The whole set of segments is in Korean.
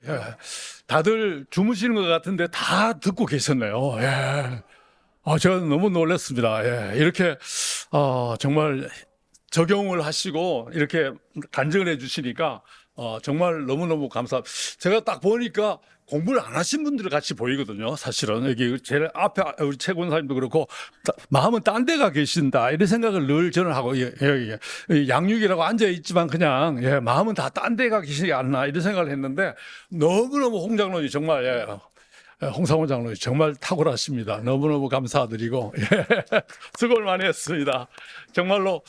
예. 다들 주무시는 것 같은데 다 듣고 계셨네요. 예. 제가 너무 놀랐습니다. 예. 이렇게, 정말 적용을 하시고 이렇게 간증을 해 주시니까, 정말 너무너무 감사합니다. 제가 딱 보니까 공부를 안 하신 분들 같이 보이거든요. 사실은 여기 제일 앞에 우리 최 권사님도 그렇고 마음은 딴 데가 계신다 이런 생각을 늘 저는 하고 여기 양육이라고 앉아 있지만 그냥 마음은 다 딴 데가 계시지 않나 이런 생각을 했는데 너무너무 홍 장로님 정말 홍상훈 장로님 정말 탁월하십니다. 너무너무 감사드리고 수고를 많이 했습니다. 정말로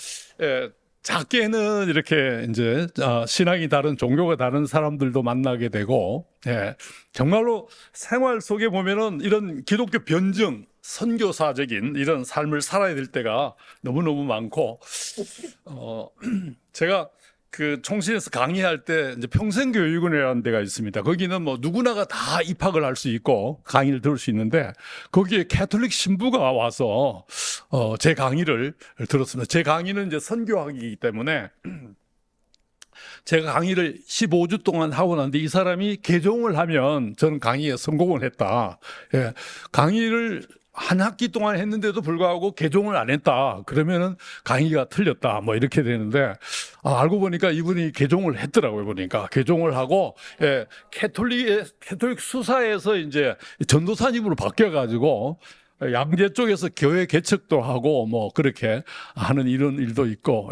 작게는 이렇게 이제 신앙이 다른 종교가 다른 사람들도 만나게 되고 정말로 생활 속에 보면은 이런 기독교 변증 선교사적인 이런 삶을 살아야 될 때가 너무너무 많고 제가 그 총신에서 강의할 때 이제 평생교육원이라는 데가 있습니다. 거기는 뭐 누구나가 다 입학을 할 수 있고 강의를 들을 수 있는데 거기에 캐톨릭 신부가 와서 제 강의를 들었습니다. 제 강의는 이제 선교학이기 때문에 제가 강의를 15주 동안 하고 났는데 이 사람이 개종을 하면 저는 강의에 성공을 했다. 강의를 한 학기 동안 했는데도 불구하고 개종을 안 했다. 그러면은 강의가 틀렸다. 뭐 이렇게 되는데 알고 보니까 이분이 개종을 했더라고요. 보니까 개종을 하고 캐톨릭 수사에서 이제 전도사님으로 바뀌어가지고 양재 쪽에서 교회 개척도 하고 뭐 그렇게 하는 이런 일도 있고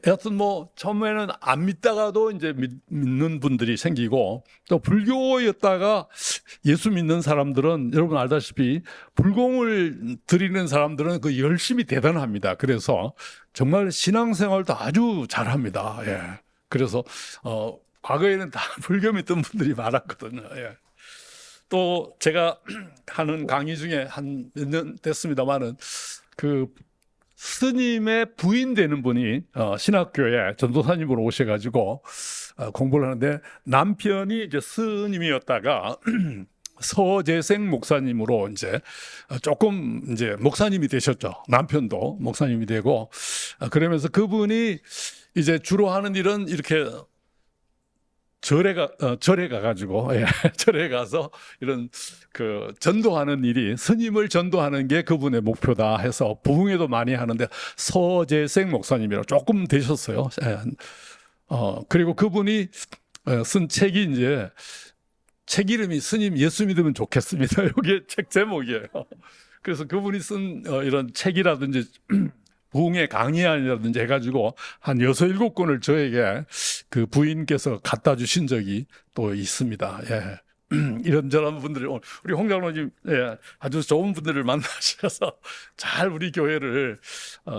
여하튼 뭐 처음에는 안 믿다가도 이제 믿는 분들이 생기고 또 불교였다가 예수 믿는 사람들은 여러분 알다시피 불공을 드리는 사람들은 그 열심이 대단합니다. 그래서 정말 신앙생활도 아주 잘합니다. 그래서 과거에는 다 불교 믿던 분들이 많았거든요. 또 제가 하는 강의 중에 한 몇 년 됐습니다만은 그 스님의 부인 되는 분이 신학교에 전도사님으로 오셔가지고 공부를 하는데 남편이 이제 스님이었다가 서재생 목사님으로 이제 조금 이제 목사님이 되셨죠. 남편도 목사님이 되고 그러면서 그분이 이제 주로 하는 일은 이렇게 절에 가가지고, 절에 가서 이런 전도하는 일이 스님을 전도하는 게 그분의 목표다 해서 부흥회도 많이 하는데 서재생 목사님이라고 조금 되셨어요. 그리고 그분이 쓴 책이 이제 책 이름이 스님 예수 믿으면 좋겠습니다. 이게 책 제목이에요. 그래서 그분이 쓴 이런 책이라든지 부흥회 강의안이라든지 해가지고 한 6, 7권을 저에게 그 부인께서 갖다 주신 적이 또 있습니다. 이런저런 분들이 우리 홍 장로님 아주 좋은 분들을 만나셔서 잘 우리 교회를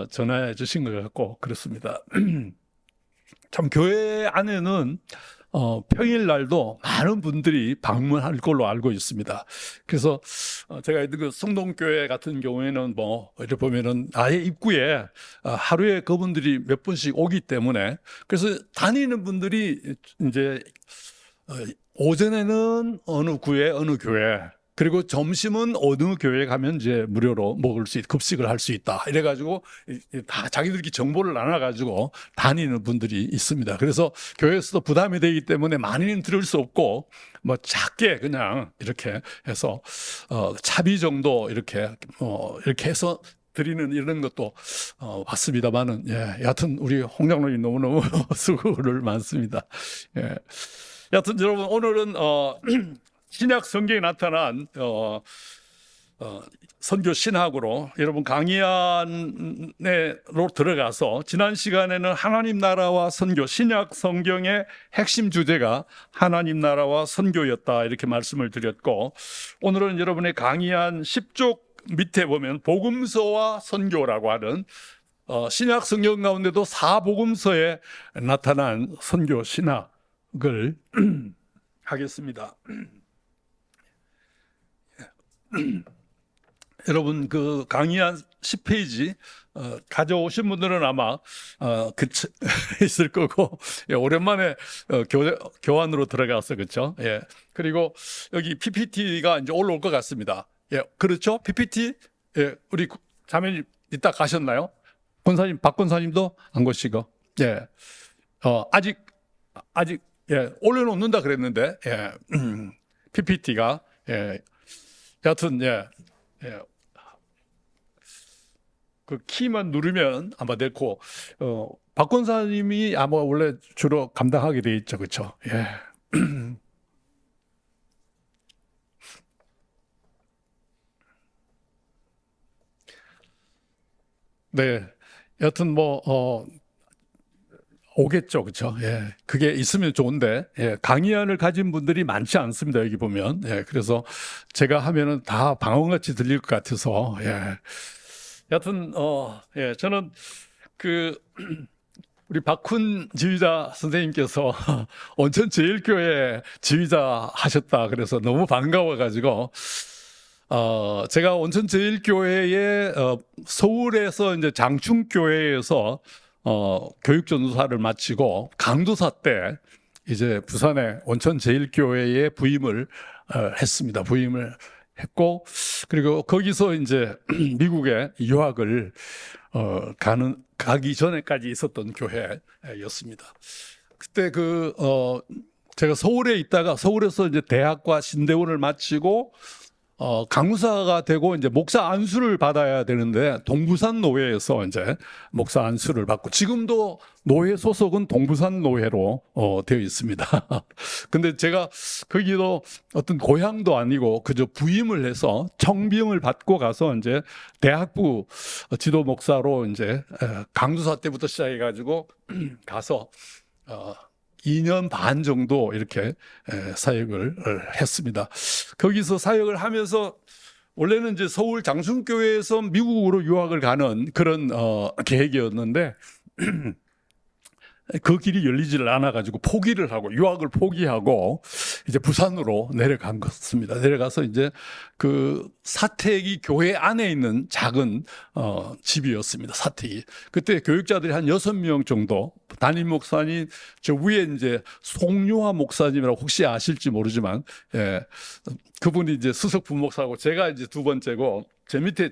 전해 주신 것 같고 그렇습니다. 참 교회 안에는 평일날도 많은 분들이 방문할 걸로 알고 있습니다. 그래서 제가 있는 그 성동교회 같은 경우에는 뭐 이렇게 보면은 아예 입구에 하루에 그분들이 몇 분씩 오기 때문에 그래서 다니는 분들이 이제 오전에는 어느 구에 어느 교회 그리고 점심은 어느 교회 가면 이제 무료로 먹을 수 급식을 할 수 있다. 이래가지고 다 자기들끼리 정보를 나눠가지고 다니는 분들이 있습니다. 그래서 교회에서도 부담이 되기 때문에 많이는 들을 수 없고 뭐 작게 그냥 이렇게 해서 차비 정도 이렇게 해서 드리는 이런 것도 왔습니다만은 여하튼 우리 홍 장로님 너무너무 수고를 많습니다. 여하튼 여러분 오늘은 신약 성경에 나타난 선교 신학으로 여러분 강의안으로 들어가서 지난 시간에는 하나님 나라와 선교 신약 성경의 핵심 주제가 하나님 나라와 선교였다 이렇게 말씀을 드렸고 오늘은 여러분의 강의안 10쪽 밑에 보면 복음서와 선교라고 하는 신약 성경 가운데도 사복음서에 나타난 선교 신학을 하겠습니다. 여러분 그 강의한 10페이지 가져오신 분들은 아마 있을 거고 오랜만에 교환으로 들어가서 그렇죠. 그리고 여기 PPT가 이제 올라올 것 같습니다. 그렇죠. PPT 우리 자매님 이따 가셨나요? 권사님 박 권사님도 안 거시고 아직 올려놓는다 그랬는데, PPT가, 여하튼, 그 키만 누르면 아마 됐고, 박 권사님이 아마 원래 주로 감당하게 돼 있죠, 그렇죠? 네, 여하튼 오겠죠, 그렇죠? 그게 있으면 좋은데, 강의안을 가진 분들이 많지 않습니다, 여기 보면. 그래서 제가 하면은 다 방언같이 들릴 것 같아서, 여하튼, 저는 우리 박훈 지휘자 선생님께서 온천제일교회 지휘자 하셨다 그래서 너무 반가워가지고, 제가 온천제일교회에 서울에서 이제 장충교회에서 교육전도사를 마치고 강도사 때 이제 부산의 온천제일교회에 부임을 했습니다. 부임을 했고, 그리고 거기서 이제 미국에 유학을 가기 전에까지 있었던 교회였습니다. 그때 제가 서울에 있다가 서울에서 이제 대학과 신대원을 마치고 강사가 되고 이제 목사 안수를 받아야 되는데 동부산 노회에서 이제 목사 안수를 받고, 지금도 노회 소속은 동부산 노회로 되어 있습니다. 근데 제가 거기도 어떤 고향도 아니고 그저 부임을 해서 청빙을 받고 가서 이제 대학부 지도 목사로 이제 강도사 때부터 시작해 가지고 가서 2년 반 정도 이렇게 사역을 했습니다. 거기서 사역을 하면서 원래는 이제 서울 장충교회에서 미국으로 유학을 가는 그런 계획이었는데 그 길이 열리지를 않아가지고 포기를 하고 유학을 포기하고 이제 부산으로 내려간 것입니다. 내려가서 이제 그 사택이 교회 안에 있는 작은 집이었습니다. 사택이. 그때 교육자들이 한 6명 정도, 담임 목사님 저 위에 이제 송유화 목사님이라고 혹시 아실지 모르지만, 그분이 이제 수석 부목사고 제가 이제 두 번째고, 제 밑에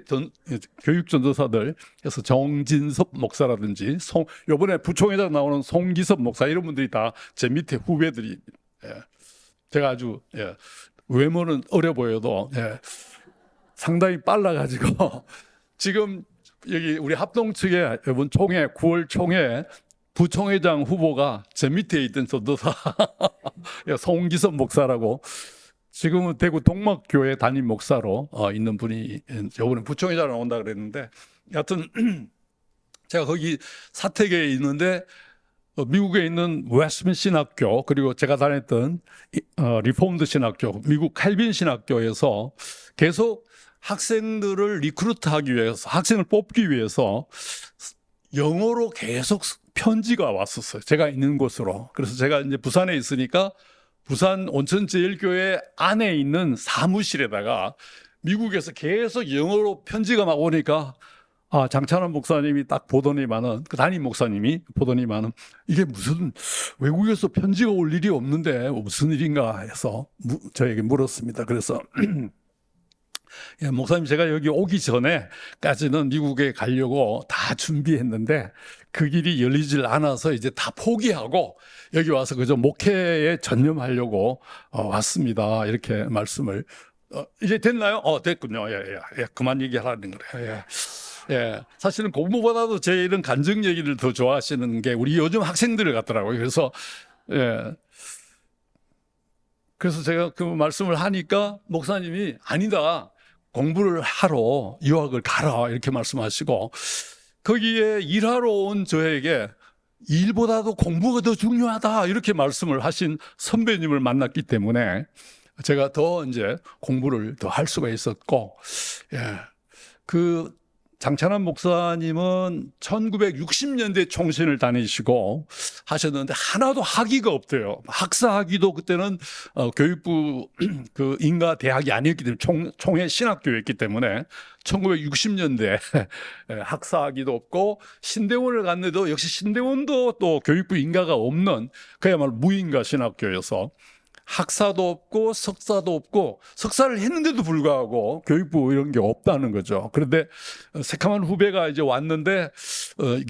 교육 전도사들, 그래서 정진섭 목사라든지 요번에 부총회장 나오는 송기섭 목사, 이런 분들이 다 제 밑에 후배들이. 제가 아주 외모는 어려 보여도 상당히 빨라가지고 지금 여기 우리 합동 측에 이번 총회 9월 총회 부총회장 후보가 제 밑에 있던 전도사 송기섭 목사라고, 지금은 대구 동막교회 담임 목사로 있는 분이 이번에 부총회장 나온다 그랬는데, 여하튼 제가 거기 사택에 있는데 미국에 있는 웨스트민 신학교, 그리고 제가 다녔던 리폼드 신학교, 미국 칼빈 신학교에서 계속 학생들을 리크루트하기 위해서, 학생을 뽑기 위해서 영어로 계속 편지가 왔었어요, 제가 있는 곳으로. 그래서 제가 이제 부산에 있으니까 부산 온천제일교회 안에 있는 사무실에다가 미국에서 계속 영어로 편지가 막 오니까, 장찬원 목사님이 딱 보더니만은, 그 담임 목사님이 보더니만은, 이게 무슨 외국에서 편지가 올 일이 없는데 무슨 일인가 해서 저에게 물었습니다. 그래서 목사님, 제가 여기 오기 전에까지는 미국에 가려고 다 준비했는데 그 길이 열리질 않아서 이제 다 포기하고 여기 와서 그저 목회에 전념하려고 왔습니다. 이렇게 말씀을. 이제 됐나요? 됐군요. 그만 얘기하라는 거래요. 사실은 공부보다도 제 이런 간증 얘기를 더 좋아하시는 게 우리 요즘 학생들 같더라고요. 그래서 제가 그 말씀을 하니까 목사님이 아니다, 공부를 하러 유학을 가라, 이렇게 말씀하시고, 거기에 일하러 온 저에게 일보다도 공부가 더 중요하다, 이렇게 말씀을 하신 선배님을 만났기 때문에 제가 더 이제 공부를 더 할 수가 있었고, 그 장찬환 목사님은 1960년대 총신을 다니시고 하셨는데 하나도 학위가 없대요. 학사 학위도 그때는 교육부 그 인가 대학이 아니었기 때문에 총회 신학교였기 때문에 1960년대 학사 학위도 없고, 신대원을 갔는데도 역시 신대원도 또 교육부 인가가 없는 그야말로 무인가 신학교여서 학사도 없고 석사도 없고, 석사를 했는데도 불구하고 교육부 이런 게 없다는 거죠. 그런데 새카만 후배가 이제 왔는데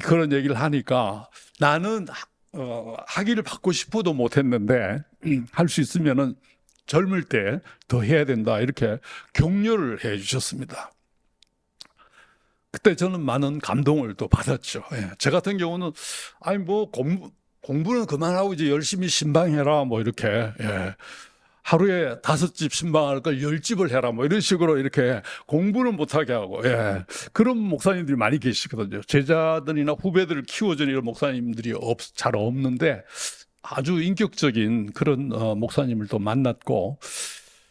그런 얘기를 하니까, 나는 학위를 받고 싶어도 못했는데 할 수 있으면은 젊을 때 더 해야 된다 이렇게 격려를 해 주셨습니다. 그때 저는 많은 감동을 또 받았죠. 예. 저 같은 경우는 아니 뭐 공부는 그만하고 이제 열심히 신방해라 뭐 이렇게 예. 하루에 5집 신방할 걸 10집을 해라 뭐 이런 식으로 이렇게 공부는 못하게 하고 예. 그런 목사님들이 많이 계시거든요. 제자들이나 후배들을 키워주는 이런 목사님들이 잘 없는데 아주 인격적인 그런 목사님을 또 만났고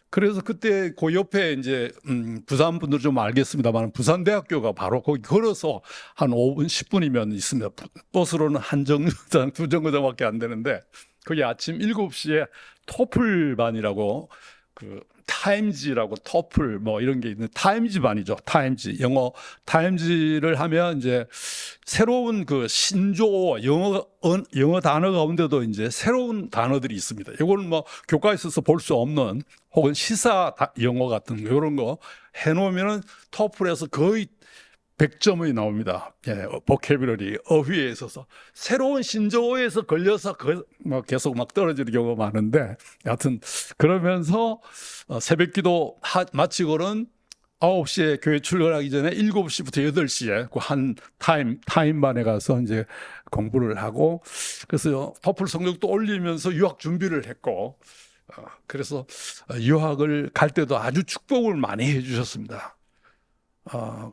그래서 그때 그 옆에 이제 부산 분들 좀 알겠습니다만 부산대학교가 바로 거기 걸어서 한 5분 10분이면 있습니다. 버스로는 한 정거장 두 정거장밖에 안 되는데 거기 아침 7시에 토플반이라고 그 타임즈라고 토플 뭐 이런 게 있는 타임즈 반이죠. 타임즈 영어 타임즈를 하면 이제 새로운 그 신조어 영어 단어 가운데도 이제 새로운 단어들이 있습니다. 이거는 뭐 교과에서 볼 수 없는 혹은 시사 영어 같은 이런 거 해놓으면은 토플에서 거의 100점이 나옵니다. 예, 보캐블러리 어휘에 있어서 새로운 신조어에서 걸려서 계속 막 떨어지는 경우가 많은데 여하튼 그러면서 새벽기도 마치고는 9시에 교회 출근하기 전에 7시부터 8시에 그 한 타임반에 가서 이제 공부를 하고 그래서 토플 성적도 올리면서 유학 준비를 했고 그래서 유학을 갈 때도 아주 축복을 많이 해주셨습니다.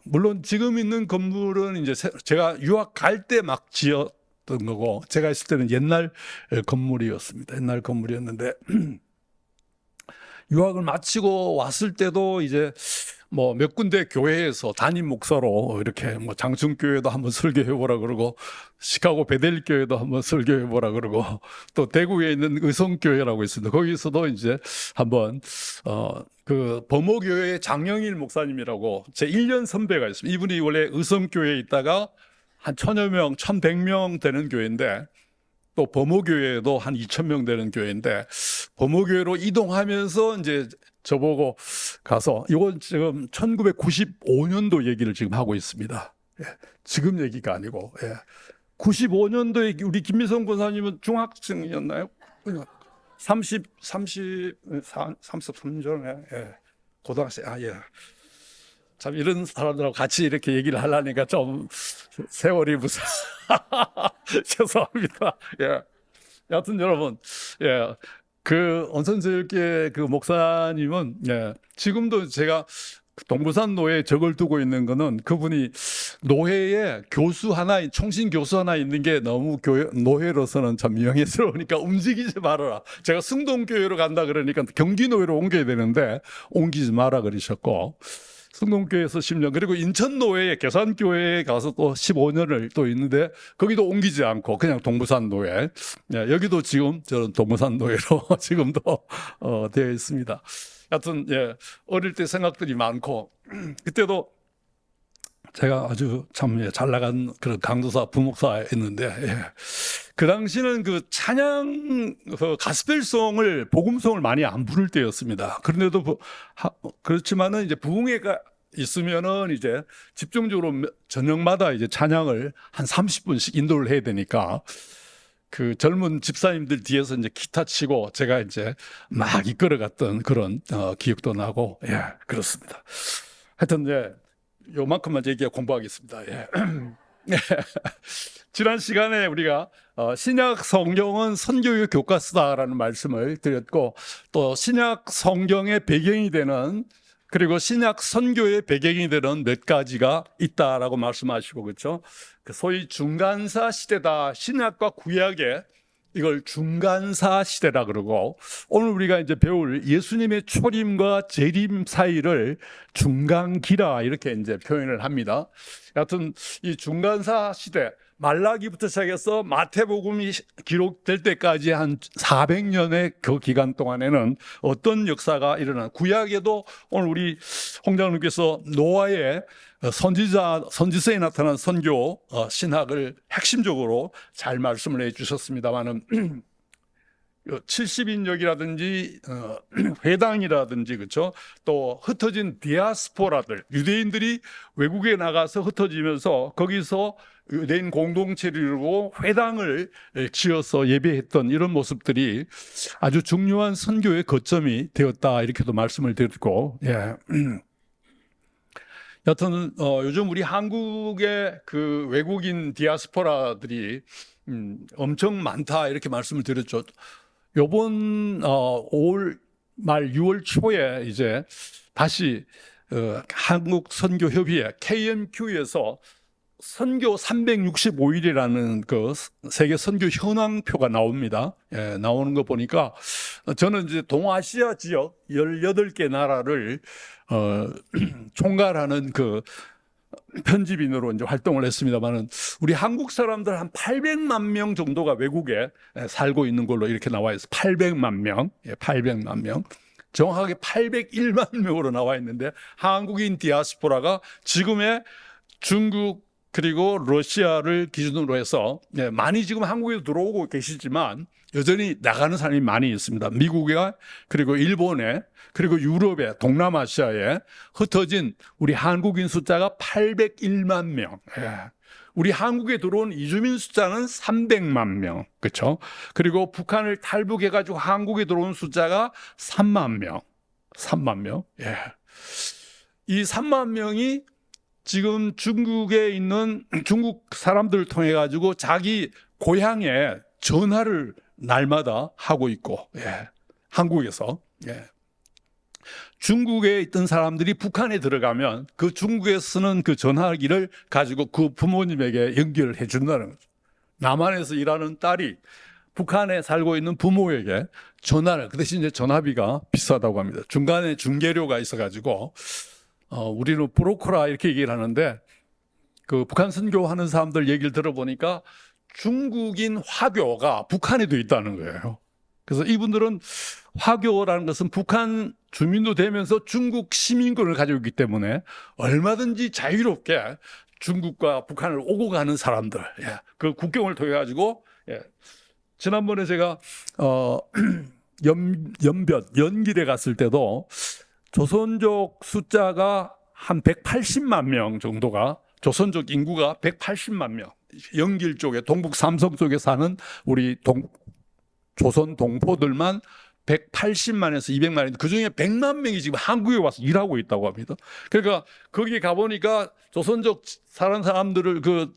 물론 지금 있는 건물은 이제 제가 유학 갈 때 막 지었던 거고 제가 있을 때는 옛날 건물이었습니다. 옛날 건물이었는데 유학을 마치고 왔을 때도 이제 뭐 몇 군데 교회에서 담임 목사로 이렇게 뭐 장충교회도 한번 설교해 보라 그러고 시카고 베델 교회도 한번 설교해 보라 그러고 또 대구에 있는 의성교회라고 있습니다. 거기서도 이제 한번 그 범호교회 장영일 목사님이라고 제 1년 선배가 있습니다. 이분이 원래 의성교회에 있다가 한 1000여 명, 1100명 되는 교회인데 또 범호교회도 한 2000명 되는 교회인데 범호교회로 이동하면서 이제 저보고 가서 이건 지금 1995년도 얘기를 지금 하고 있습니다. 예, 지금 얘기가 아니고 95년도에 우리 김미성 권사님은 중학생이었나요? 33년에 고등학생 참 이런 사람들하고 같이 이렇게 얘기를 하려니까 좀 세월이 무슨 죄송합니다. 여하튼 여러분 그 온천제일교회 그 목사님은 지금도 제가 동부산 노회에 적을 두고 있는 거는 그분이 노회에 교수 하나 총신 교수 하나 있는 게 너무 노회로서는 참 명예스러우니까 움직이지 말아라. 제가 승동교회로 간다 그러니까 경기노회로 옮겨야 되는데 옮기지 마라 그러셨고 승동교회에서 10년 그리고 인천노회에 계산교회에 가서 또 15년을 또 있는데 거기도 옮기지 않고 그냥 동부산노회 여기도 지금 저는 동부산노회로 지금도 되어 있습니다. 하여튼 어릴 때 생각들이 많고 그때도 제가 아주 참 잘 나간 그런 강도사 부목사였는데 그 당시는 그 찬양 가스펠송을 복음송을 많이 안 부를 때였습니다. 그런데도 그렇지만은 이제 부흥회가 있으면은 이제 집중적으로 저녁마다 이제 찬양을 한 30분씩 인도를 해야 되니까 그 젊은 집사님들 뒤에서 이제 기타 치고 제가 이제 막 이끌어갔던 그런 기억도 나고 그렇습니다. 하여튼 요만큼만 얘기하고 공부하겠습니다. 지난 시간에 우리가 신약 성경은 선교의 교과서다라는 말씀을 드렸고 또 신약 성경의 배경이 되는 그리고 신약 선교의 배경이 되는 몇 가지가 있다라고 말씀하시고 그렇죠. 소위 중간사 시대다. 신약과 구약의 이걸 중간사 시대라 그러고 오늘 우리가 이제 배울 예수님의 초림과 재림 사이를 중간기라 이렇게 이제 표현을 합니다. 여하튼 이 중간사 시대 말라기부터 시작해서 마태복음이 기록될 때까지 한 400년의 그 기간 동안에는 어떤 역사가 일어난 구약에도 오늘 우리 홍장님께서 노아의 선지서에 나타난 선교 신학을 핵심적으로 잘 말씀을 해주셨습니다만은 70인역이라든지 회당이라든지 그렇죠. 또 흩어진 디아스포라들 유대인들이 외국에 나가서 흩어지면서 거기서 유대인 공동체를 이루고 회당을 지어서 예배했던 이런 모습들이 아주 중요한 선교의 거점이 되었다 이렇게도 말씀을 드렸고, 예. 여튼 요즘 우리 한국의 그 외국인 디아스포라들이 엄청 많다 이렇게 말씀을 드렸죠. 요번 5월 말 6월 초에 이제 다시 한국 선교협의회 KMQ에서 선교 365일이라는 그 세계 선교 현황표가 나옵니다. 예, 나오는 거 보니까 저는 이제 동아시아 지역 18개 나라를 총괄하는 그 편집인으로 이제 활동을 했습니다만은 우리 한국 사람들 한 800만 명 정도가 외국에 살고 있는 걸로 이렇게 나와 있어요. 800만 명. 예, 800만 명. 정확하게 801만 명으로 나와 있는데 한국인 디아스포라가 지금의 중국 그리고 러시아를 기준으로 해서 많이 지금 한국에 들어오고 계시지만 여전히 나가는 사람이 많이 있습니다. 미국에 그리고 일본에 그리고 유럽에 동남아시아에 흩어진 우리 한국인 숫자가 801만 명. 우리 한국에 들어온 이주민 숫자는 300만 명. 그렇죠? 그리고 북한을 탈북해 가지고 한국에 들어온 숫자가 3만 명. 3만 명. 예. 이 3만 명이 지금 중국에 있는 중국 사람들을 통해 가지고 자기 고향에 전화를 날마다 하고 있고, 예. 한국에서. 예. 중국에 있던 사람들이 북한에 들어가면 그 중국에 쓰는 그 전화기를 가지고 그 부모님에게 연결을 해준다는 거죠. 남한에서 일하는 딸이 북한에 살고 있는 부모에게 전화를, 그 대신 이제 전화비가 비싸다고 합니다. 중간에 중개료가 있어가지고, 우리는 브로커라 이렇게 얘기를 하는데, 그 북한 선교하는 사람들 얘기를 들어보니까 중국인 화교가 북한에도 있다는 거예요. 그래서 이분들은 화교라는 것은 북한 주민도 되면서 중국 시민권을 가지고 있기 때문에 얼마든지 자유롭게 중국과 북한을 오고 가는 사람들, 예. 그 국경을 통해 가지고, 예. 지난번에 제가 연길에 갔을 때도 조선족 숫자가 한 180만 명 정도가, 조선족 인구가 180만 명, 연길 쪽에 동북 삼성 쪽에 사는 우리 조선 동포들만 180만에서 200만인데 그중에 100만 명이 지금 한국에 와서 일하고 있다고 합니다. 그러니까 거기 가보니까 조선족 사는 사람들을 그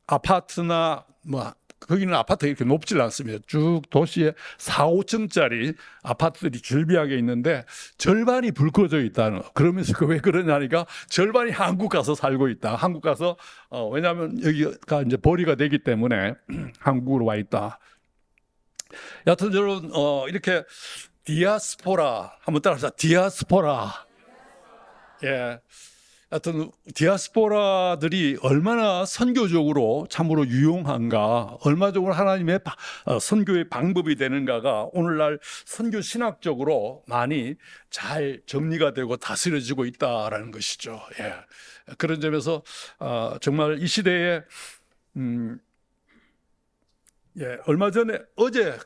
아파트나 뭐 거기는 아파트가 이렇게 높질 않습니다. 쭉 도시에 4, 5층짜리 아파트들이 줄비하게 있는데 절반이 불 꺼져 있다는 거. 그러면서 왜 그러냐니까 절반이 한국 가서 살고 있다. 한국 가서 왜냐하면 여기가 이제 벌이가 되기 때문에 한국으로 와 있다. 여하튼 저는 이렇게 디아스포라 한번 따라합시다. 디아스포라. 예. 하여튼 디아스포라들이 얼마나 선교적으로 참으로 유용한가, 얼마적으로 하나님의 선교의 방법이 되는가가 오늘날 선교 신학적으로 많이 잘 정리가 되고 다스려지고 있다라는 것이죠. 예. 그런 점에서 정말 이 시대에 예, 얼마 전에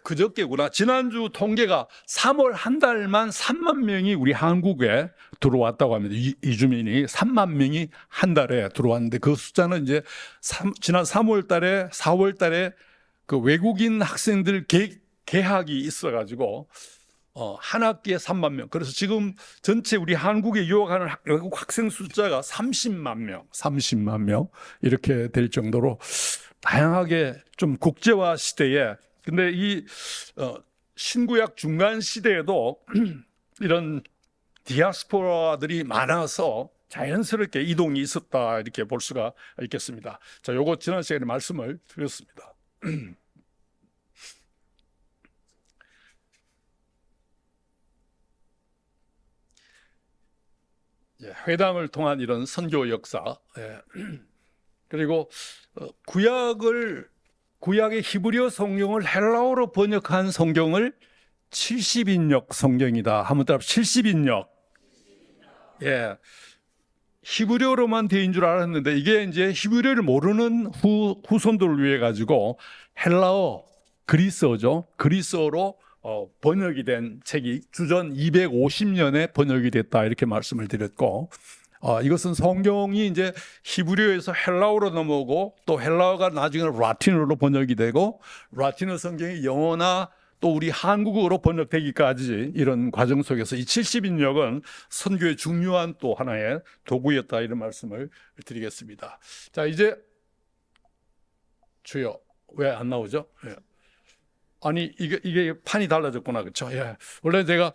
그저께구나. 지난주 통계가 3월 한 달만 3만 명이 우리 한국에 들어왔다고 합니다. 이주민이 3만 명이 한 달에 들어왔는데 그 숫자는 이제 지난 3월 달에 4월 달에 그 외국인 학생들 개학이 있어가지고 한 학기에 3만 명. 그래서 지금 전체 우리 한국에 유학하는 외국 학생 숫자가 30만 명 이렇게 될 정도로 다양하게 좀 국제화 시대에, 근데 이 신구약 중간 시대에도 이런 디아스포라들이 많아서 자연스럽게 이동이 있었다 이렇게 볼 수가 있겠습니다. 자, 요거 지난 시간에 말씀을 드렸습니다. 예, 회당을 통한 이런 선교 역사. 예. 그리고 구약의 히브리어 성경을 헬라어로 번역한 성경을 70인역 성경이다. 한번 따라 70인역. 예. 히브리어로만 되어인 줄 알았는데 이게 이제 히브리어를 모르는 후손들을 위해 가지고 헬라어, 그리스어죠. 그리스어로 번역이 된 책이 주전 250년에 번역이 됐다 이렇게 말씀을 드렸고, 이것은 성경이 이제 히브리어에서 헬라어로 넘어오고 또 헬라어가 나중에 라틴어로 번역이 되고 라틴어 성경이 영어나 또 우리 한국어로 번역되기까지 이런 과정 속에서 이 70인역은 선교의 중요한 또 하나의 도구였다, 이런 말씀을 드리겠습니다. 자, 이제 주여 왜 안 나오죠? 예. 아니 이게 판이 달라졌구나, 그렇죠? 예. 원래 제가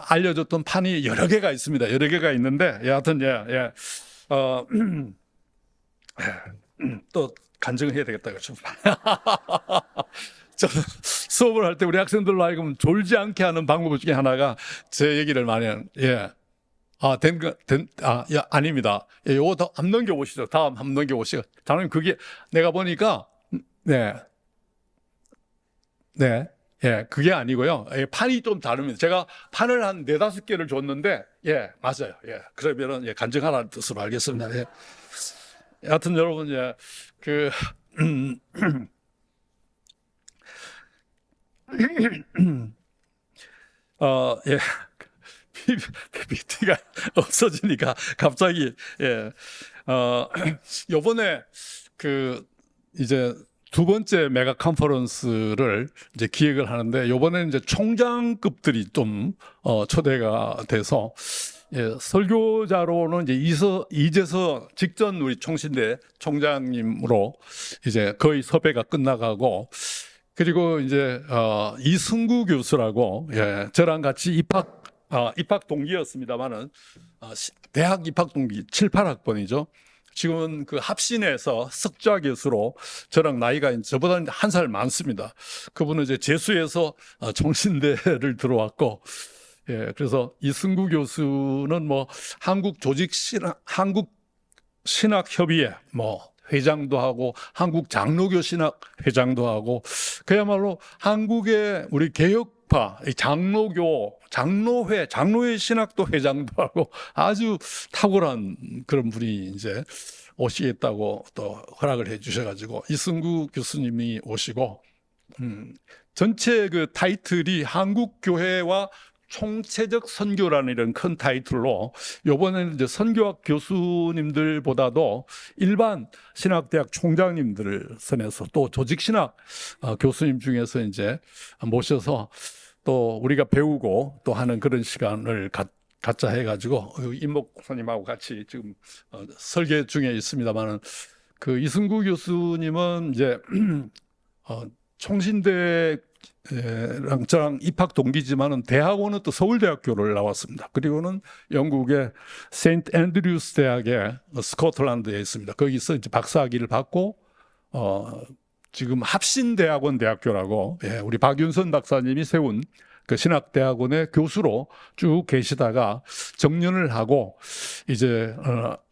알려줬던 판이 여러 개가 있습니다. 여러 개가 있는데 여하튼 또 간증해야 되겠다, 그렇죠? 저 수업을 할 때 우리 학생들로 하여금 졸지 않게 하는 방법 중에 하나가 제 얘기를 많이 하는, 아닙니다. 예, 요거 더 한번 넘겨보시죠. 다음 한번 넘겨보시죠. 장로님, 그게 내가 보니까, 그게 아니고요. 판이 좀 다릅니다. 제가 판을 한 4-5개를 줬는데, 맞아요. 그러면은, 간증하라는 뜻으로 알겠습니다. 여하튼 여러분, PPT가 없어지니까 갑자기, 요번에 이제 2번째 메가 컨퍼런스를 이제 기획을 하는데, 요번에는 이제 총장급들이 좀 초대가 돼서, 설교자로는 이제 이재서 직전 우리 총신대 총장님으로 이제 거의 섭외가 끝나가고, 그리고 이제 이승구 교수라고, 저랑 같이 입학 동기였습니다만은 대학 입학 동기 7, 8학번이죠. 지금은 그 합신에서 석좌 교수로, 저랑 나이가 저보다 한 살 많습니다. 그분은 이제 재수해서 총신대를 들어왔고, 그래서 이승구 교수는 뭐 한국 신학협의회 회장도 하고, 한국 장로교 신학 회장도 하고, 그야말로 한국의 우리 개혁파 장로회 신학도 회장도 하고, 아주 탁월한 그런 분이 이제 오시겠다고 또 허락을 해 주셔가지고, 이승구 교수님이 오시고, 전체 그 타이틀이 한국교회와 총체적 선교라는 이런 큰 타이틀로, 요번에는 이제 선교학 교수님들보다도 일반 신학대학 총장님들을 선해서, 또 조직신학 교수님 중에서 이제 모셔서 또 우리가 배우고 또 하는 그런 시간을 갖자 해가지고, 임목 선생님하고 같이 지금 설계 중에 있습니다만은, 그 이승구 교수님은 이제 총신대 랑 저랑 입학 동기지만은 대학원은 또 서울대학교를 나왔습니다. 그리고는 영국의 세인트 앤드류스 대학에 스코틀랜드에 있습니다. 거기서 이제 박사학위를 받고 지금 합신대학원 대학교라고, 우리 박윤선 박사님이 세운 그 신학대학원의 교수로 쭉 계시다가 정년을 하고 이제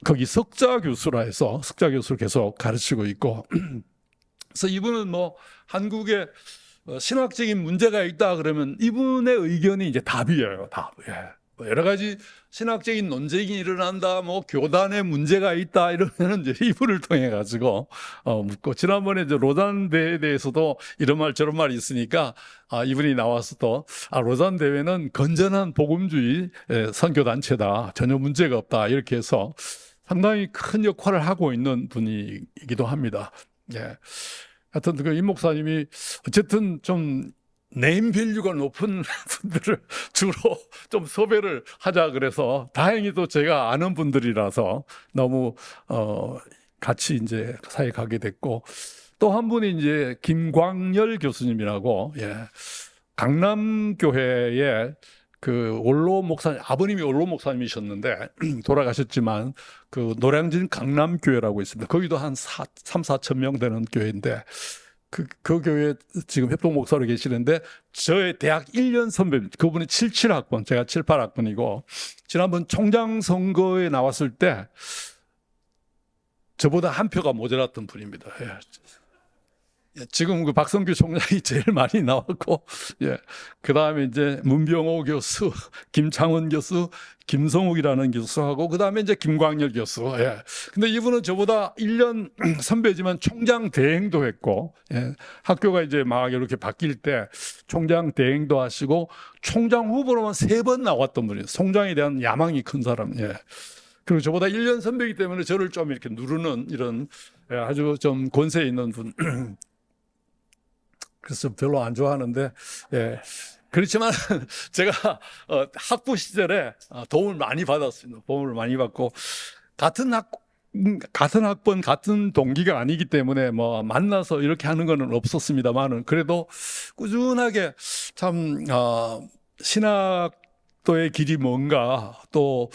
거기 석좌 교수라 해서 석좌 교수를 계속 가르치고 있고, 그래서 이분은 뭐 한국의 신학적인 문제가 있다 그러면 이분의 의견이 이제 답이에요. 답. 여러 가지 신학적인 논쟁이 일어난다, 교단에 문제가 있다 이러면 이제 이분을 통해 가지고 묻고, 지난번에 이제 로잔 대회에 대해서도 이런 말 저런 말이 있으니까 이분이 나와서 또 로잔 대회는 건전한 복음주의 선교 단체다, 전혀 문제가 없다, 이렇게 해서 상당히 큰 역할을 하고 있는 분이기도 합니다. 하여튼 그 임 목사님이 어쨌든 좀 네임밸류가 높은 분들을 주로 좀 섭외를 하자 그래서, 다행히도 제가 아는 분들이라서 너무 같이 이제 사이에 가게 됐고, 또 한 분이 이제 김광열 교수님이라고, 강남교회에 그 원로 목사님, 아버님이 원로 목사님이셨는데 돌아가셨지만, 그 노량진 강남교회라고 있습니다. 거기도 한 3-4천 명 되는 교회인데, 그 교회 지금 협동 목사로 계시는데, 저의 대학 1년 선배입니다. 그분이 77학번, 제가 78학번이고, 지난번 총장 선거에 나왔을 때 저보다 한 표가 모자랐던 분입니다. 지금 그 박성규 총장이 제일 많이 나왔고, 그 다음에 이제 문병호 교수, 김창원 교수, 김성욱이라는 교수하고, 그 다음에 이제 김광열 교수. 근데 이분은 저보다 1년 선배지만 총장 대행도 했고, 학교가 이제 막 이렇게 바뀔 때 총장 대행도 하시고, 총장 후보로만 3번 나왔던 분이에요. 총장에 대한 야망이 큰 사람. 그리고 저보다 1년 선배이기 때문에 저를 좀 이렇게 누르는 이런 아주 좀 권세 있는 분. 그래서 별로 안 좋아하는데, 예. 그렇지만 제가 학부 시절에 도움을 많이 받았습니다. 도움을 많이 받고 같은 학번 같은 동기가 아니기 때문에 뭐 만나서 이렇게 하는 거는 없었습니다만은 그래도 꾸준하게 참 신학도의 길이 뭔가 또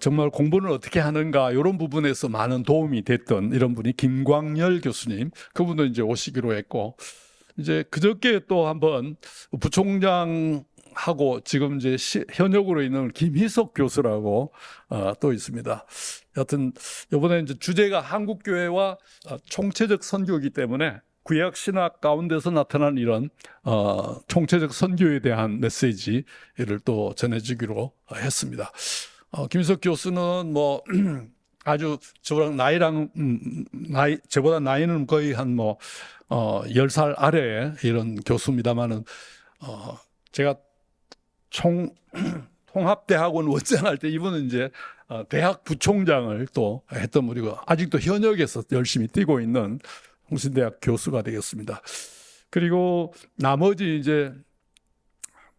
정말 공부는 어떻게 하는가 이런 부분에서 많은 도움이 됐던 이런 분이 김광열 교수님, 그분도 이제 오시기로 했고, 이제 그저께 또 한번 부총장하고 지금 이제 현역으로 있는 김희석 교수라고 또 있습니다. 여하튼 이번에 이제 주제가 한국교회와 총체적 선교이기 때문에 구약 신학 가운데서 나타난 이런 총체적 선교에 대한 메시지를 또 전해주기로 했습니다. 김희석 교수는 뭐 아주 저랑 저보다 나이는 거의 한 10살 아래의 이런 교수입니다만은, 제가 통합대학원 원장할 때 이분은 이제 대학 부총장을 또 했던 분이고, 아직도 현역에서 열심히 뛰고 있는 홍신대학 교수가 되겠습니다. 그리고 나머지 이제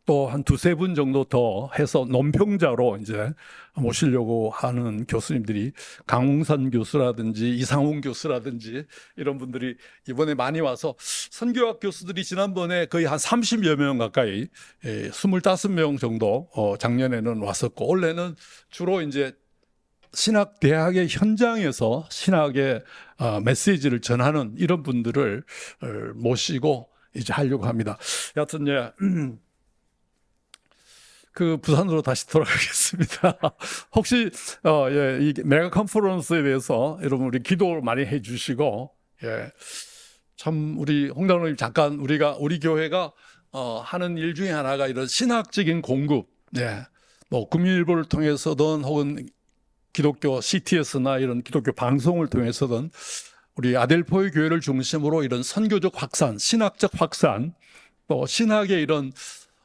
또 한 두세 분 정도 더 해서 논평자로 이제 모시려고 하는 교수님들이 강웅산 교수라든지 이상훈 교수라든지 이런 분들이 이번에 많이 와서, 선교학 교수들이 지난번에 거의 한 30여 명 가까이 25명 정도 작년에는 왔었고, 올해는 주로 이제 신학대학의 현장에서 신학의 메시지를 전하는 이런 분들을 모시고 이제 하려고 합니다. 여하튼 그 부산으로 다시 돌아가겠습니다. 혹시 이 메가 컨퍼런스에 대해서 여러분 우리 기도를 많이 해주시고, 참 우리 홍 장로님 잠깐 우리 교회가 하는 일 중에 하나가 이런 신학적인 공급, 뭐 국민일보를 통해서든 혹은 기독교 CTS나 이런 기독교 방송을 통해서든 우리 아델포의 교회를 중심으로 이런 선교적 확산, 신학적 확산, 또 신학의 이런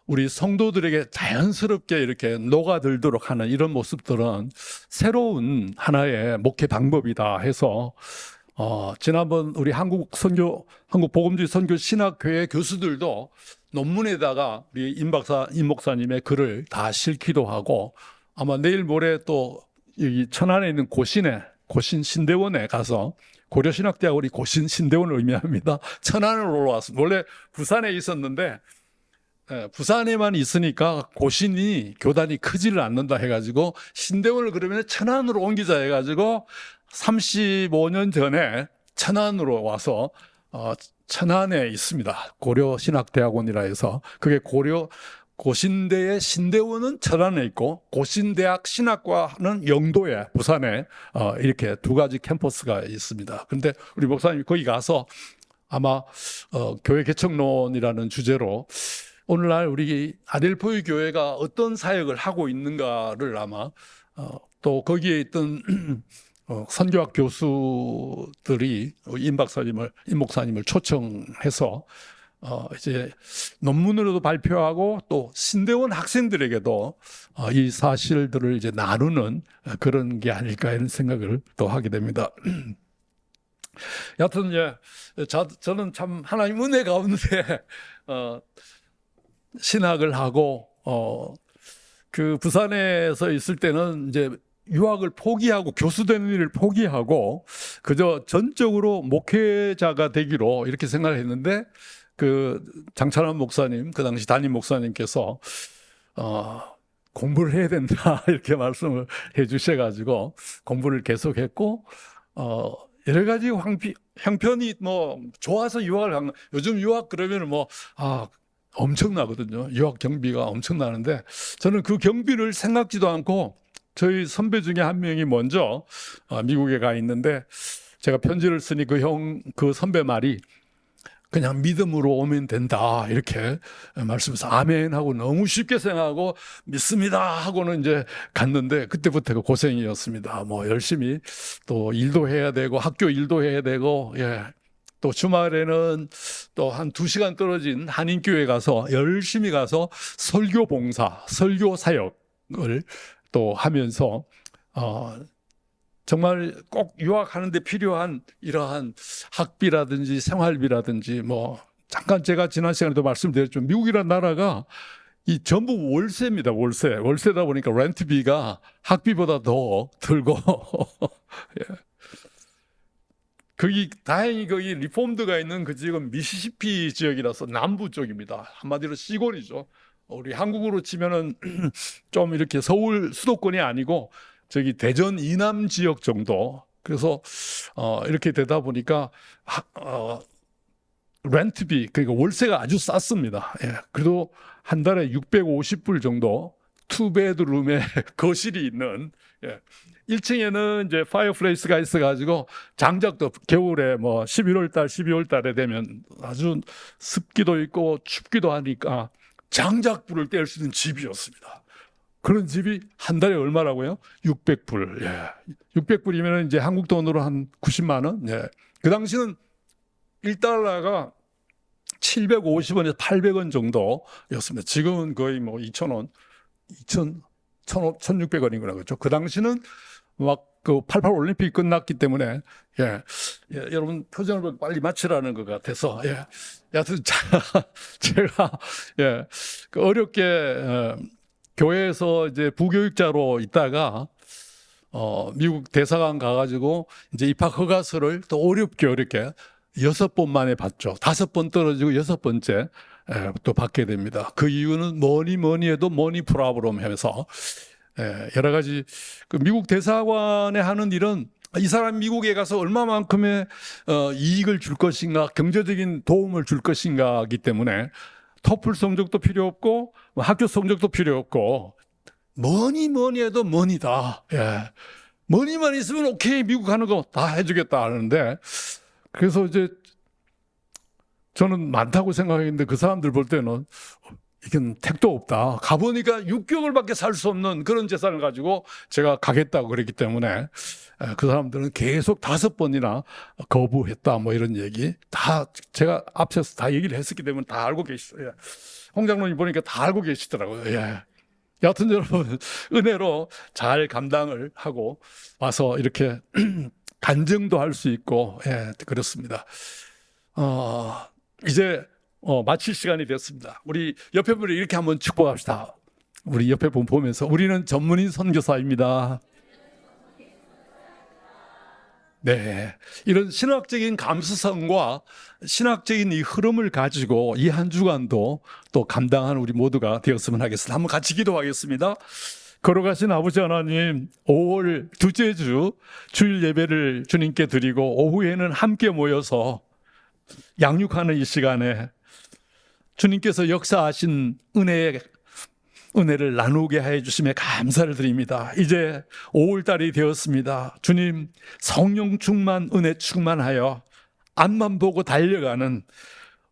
우리 성도들에게 자연스럽게 이렇게 녹아들도록 하는 이런 모습들은 새로운 하나의 목회 방법이다 해서 지난번 우리 한국 복음주의 선교 신학교회 교수들도 논문에다가 우리 임 목사님의 글을 다 실기도 하고, 아마 내일 모레 또 여기 천안에 있는 고신 신대원에 가서, 고려신학대학 우리 고신 신대원을 의미합니다. 천안으로 올라왔습니다. 원래 부산에 있었는데 부산에만 있으니까 고신이 교단이 크지를 않는다 해가지고 신대원을 그러면 천안으로 옮기자 해가지고 35년 전에 천안으로 와서 천안에 있습니다. 고려신학대학원이라 해서, 그게 고신대의 신대원은 천안에 있고 고신대학 신학과는 영도에, 부산에 이렇게 두 가지 캠퍼스가 있습니다. 그런데 우리 목사님이 거기 가서 아마 교회 개척론이라는 주제로 오늘날 우리 아델포의 교회가 어떤 사역을 하고 있는가를 아마 또 거기에 있던 선교학 교수들이 임 목사님을 초청해서 이제 논문으로도 발표하고 또 신대원 학생들에게도 이 사실들을 이제 나누는 그런 게 아닐까 이런 생각을 또 하게 됩니다. 여하튼 저는 참 하나님 은혜 가운데 신학을 하고 그 부산에서 있을 때는 이제 유학을 포기하고 교수 되는 일을 포기하고 그저 전적으로 목회자가 되기로 이렇게 생각을 했는데, 그 장찬환 목사님, 그 당시 담임 목사님께서 공부를 해야 된다 이렇게 말씀을 해주셔가지고 공부를 계속했고, 여러 가지 형편이 뭐 좋아서 유학을 간, 요즘 유학 그러면 엄청나거든요. 유학 경비가 엄청나는데, 저는 그 경비를 생각지도 않고 저희 선배 중에 한 명이 먼저 미국에 가 있는데, 제가 편지를 쓰니 그 선배 말이 그냥 믿음으로 오면 된다 이렇게 말씀해서 아멘 하고 너무 쉽게 생각하고 믿습니다 하고는 이제 갔는데, 그때부터가 고생이었습니다. 뭐 열심히 또 일도 해야 되고 학교 일도 해야 되고, 또 주말에는 또 한 2시간 떨어진 한인교회 가서 열심히 가서 설교 봉사, 설교 사역을 또 하면서 정말 꼭 유학하는 데 필요한 이러한 학비라든지 생활비라든지 뭐 잠깐 제가 지난 시간에도 말씀드렸지만 미국이라는 나라가 이 전부 월세입니다. 월세다 보니까 렌트비가 학비보다 더 들고 예. 다행히 거기 리폼드가 있는 그 지역은 미시시피 지역이라서 남부 쪽입니다. 한마디로 시골이죠. 우리 한국으로 치면은 좀 이렇게 서울 수도권이 아니고 저기 대전 이남 지역 정도. 그래서 이렇게 되다 보니까 렌트비 그러니까 월세가 아주 쌌습니다. 예. 그래도 한 달에 650불 정도 투베드룸에 거실이 있는 1층에는 이제 파이어플레이스가 있어가지고 장작도 겨울에 뭐 11월 달, 12월 달에 되면 아주 습기도 있고 춥기도 하니까 장작불을 뗄 수 있는 집이었습니다. 그런 집이 한 달에 얼마라고요? 600불. 예. 600불이면 이제 한국 돈으로 한 90만 원. 예. 그 당시는 1달러가 750원에서 800원 정도였습니다. 지금은 거의 뭐 2,000원, 1,600원인구나 그렇죠. 그 당시는 막 그 88 올림픽이 끝났기 때문에 여러분 표정을 빨리 마치라는 것 같아서 여하튼 제가 그 어렵게 교회에서 이제 부교육자로 있다가 미국 대사관 가가지고 이제 입학 허가서를 또 어렵게 6번 만에 받죠. 5번 떨어지고 6번째 또 받게 됩니다. 그 이유는 뭐니 해도 머니 프로블럼 하면서 여러 가지 그 미국 대사관에 하는 일은 이 사람 미국에 가서 얼마만큼의 이익을 줄 것인가, 경제적인 도움을 줄 것인가이기 때문에 토플 성적도 필요 없고 학교 성적도 필요 없고 뭐니 해도 머니다. 머니만 있으면 오케이 미국 가는 거 다 해주겠다 하는데 그래서 이제 저는 많다고 생각했는데 그 사람들 볼 때는 이건 택도 없다. 가보니까 6개월밖에 살 수 없는 그런 재산을 가지고 제가 가겠다고 그랬기 때문에 그 사람들은 계속 5번이나 거부했다 뭐 이런 얘기 다 제가 앞에서 다 얘기를 했었기 때문에 다 알고 계시어요. 홍 장로님 보니까 다 알고 계시더라고요. 여하튼 여러분 은혜로 잘 감당을 하고 와서 이렇게 간증도 할 수 있고 그렇습니다. 이제 마칠 시간이 됐습니다. 우리 옆에 분을 이렇게 한번 축복합시다. 우리 옆에 분 보면서 우리는 전문인 선교사입니다. 네, 이런 신학적인 감수성과 신학적인 이 흐름을 가지고 이 한 주간도 또 감당한 우리 모두가 되었으면 하겠습니다. 한번 같이 기도하겠습니다. 걸어가신 아버지 하나님, 5월 둘째 주 주일 예배를 주님께 드리고 오후에는 함께 모여서 양육하는 이 시간에 주님께서 역사하신 은혜를 나누게 해 주심에 감사를 드립니다. 이제 5월달이 되었습니다. 주님 성령 충만, 은혜 충만하여 앞만 보고 달려가는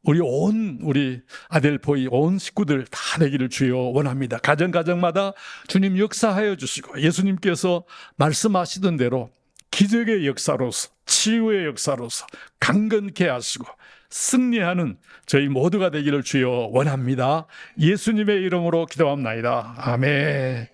우리 아델포이 온 식구들 다 되기를 주여 원합니다. 가정마다 주님 역사하여 주시고 예수님께서 말씀하시던 대로 기적의 역사로서 치유의 역사로서 강건케 하시고 승리하는 저희 모두가 되기를 주여 원합니다. 예수님의 이름으로 기도합나이다. 아멘.